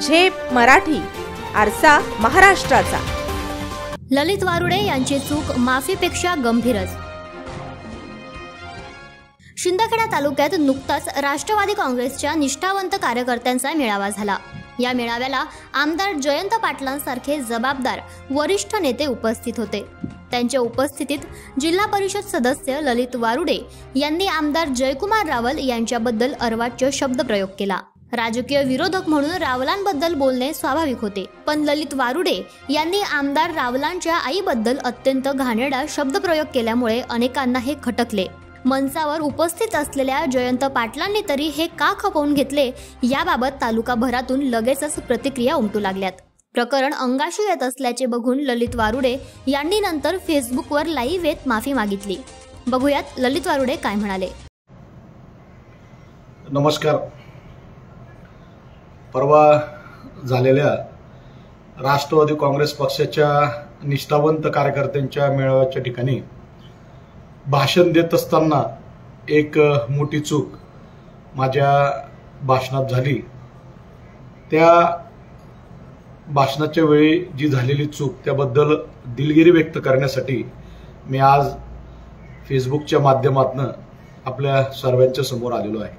झेप मराठी, आरसा महाराष्ट्राचा। ललित वारुडे यांची चूक माफीपेक्षा गंभीरच। शिंदखेडा तालुक्यात नुकताच राष्ट्रवादी काँग्रेसच्या निष्ठावंत कार्यकर्त्यांचा मेळावा झाला। या मेळाव्याला आमदार जयंत पाटलांसारखे जबाबदार वरिष्ठ नेते उपस्थित होते। त्यांच्या उपस्थितीत जिल्हा परिषद सदस्य ललित वारुडे यांनी आमदार जयकुमार रावल यांच्याबद्दल अर्वाच्य शब्दप्रयोग केला। राजकीय विरोधक म्हणून रावलांबद्दल बोलणे स्वाभाविक होते, पण ललित वारुडे यांनी आमदार रावलांच्या आईबद्दल अत्यंत घाणेरडा शब्दप्रयोग केल्यामुळे अनेकांना हे खटकले। मंचावर उपस्थित असलेल्या जयंत पाटलांनी तरी हे का खपवून घेतले याबाबत तालुकाभरातून लगेचच प्रतिक्रिया उमटू लागल्यात। प्रकरण अंगाशी येत असल्याचे बघून ललित वारुडे यांनी नंतर फेसबुकवर लाईव्ह येत माफी मागितली। बघूयात ललित वारुडे काय म्हणाले। नमस्कार। परवा झालेल्या राष्ट्रवादी काँग्रेस पक्षाच्या निष्ठावंत कार्यकर्त्यांच्या मेळाव्याच्या ठिकाणी भाषण देत असताना एक मोठी चूक माझ्या भाषणात झाली। त्या भाषणाच्या वेळी जी झालेली चूक त्याबद्दल दिलगिरी व्यक्त करण्यासाठी मी आज फेसबुकच्या माध्यमातून आपल्या सर्वांच्या समोर आलेलो आहे।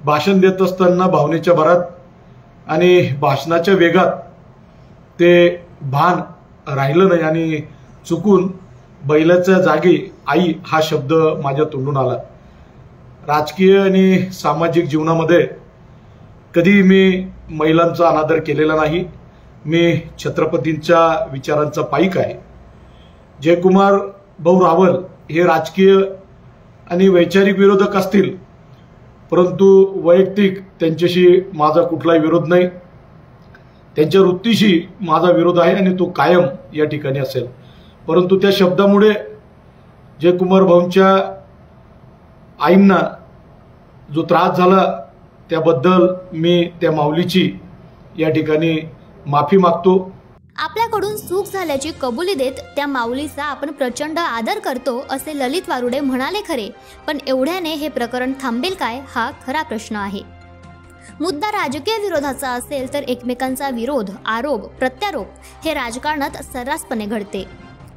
भाषण देत असताना भावनेच्या भरात आणि भाषणाच्या वेगात ते भान राहिलं नाही आणि चुकून बैलाच्या जागी आई हा शब्द माझ्या तोंडून आला। राजकीय आणि सामाजिक जीवनामध्ये कधी मी महिलांचा अनादर केलेला नाही। मी छत्रपतींच्या विचारांचा पाईक आहे। जयकुमार भाऊ रावल हे राजकीय आणि वैचारिक विरोधक असतील, परंतु वैयक्तिक त्यांच्याशी माझा कुठलाही विरोध नाही। त्यांच्या वृत्तीशी माझा विरोध आहे आणि तो कायम या ठिकाणी असेल। परंतु त्या शब्दामुळे जयकुमार भाऊंच्या आईंना जो त्रास झाला त्याबद्दल मी त्या माऊलीची या ठिकाणी माफी मागतो। आपल्याकडून चूक झाल्याची कबुली देत त्या माऊलीचा आपण प्रचंड आदर करतो असे ललित वारुडे म्हणाले खरे, पण एवढ्याने हे प्रकरण थांबेल काय हा खरा प्रश्न आहे। मुद्दा राजकीय विरोधाचा असेल तर एकमेकांचा विरोध, आरोप, प्रत्यारोप हे राजकारणात सर्रासपणे घडते,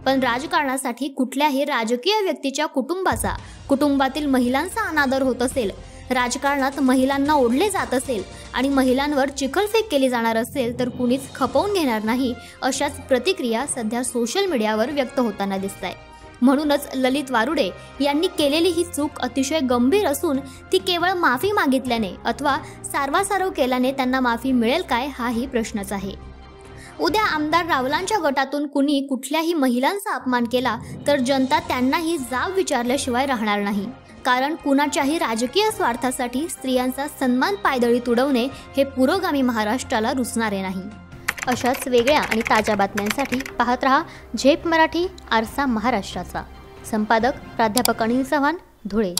पण राजकारणासाठी कुठल्याही राजकीय व्यक्तीच्या कुटुंबाचा, कुटुंबातील महिलांचा अनादर होत असेल, राजकारणात महिलांना ओढले जात असेल आणि महिलांवर चिखलफेक केली जाणार असेल तर कुणीच खपवून घेणार नाही, अशाच प्रतिक्रिया सध्या सोशल मीडियावर व्यक्त होताना दिसताय। म्हणूनच ललित वारुडे यांनी केलेली ही चूक अतिशय गंभीर असून ती केवळ माफी मागितल्याने अथवा सारवासारव केल्याने त्यांना माफी मिळेल काय हाही प्रश्नच आहे। उद्या आमदार रावलांच्या गटातून कुणी कुठल्याही महिलांचा अपमान केला तर जनता त्यांनाही जाब विचारल्याशिवाय राहणार नाही, कारण कुणाच्याही राजकीय स्वार्थासाठी स्त्रियांचा सन्मान पायदळी तुडवणे हे पुरोगामी महाराष्ट्राला रुचणारे नाही। अशाच वेगळ्या आणि ताज्या बातम्यांसाठी पाहत रहा झेप मराठी, आरसा महाराष्ट्राचा। संपादक प्राध्यापक अनिल चव्हाण, धुळे।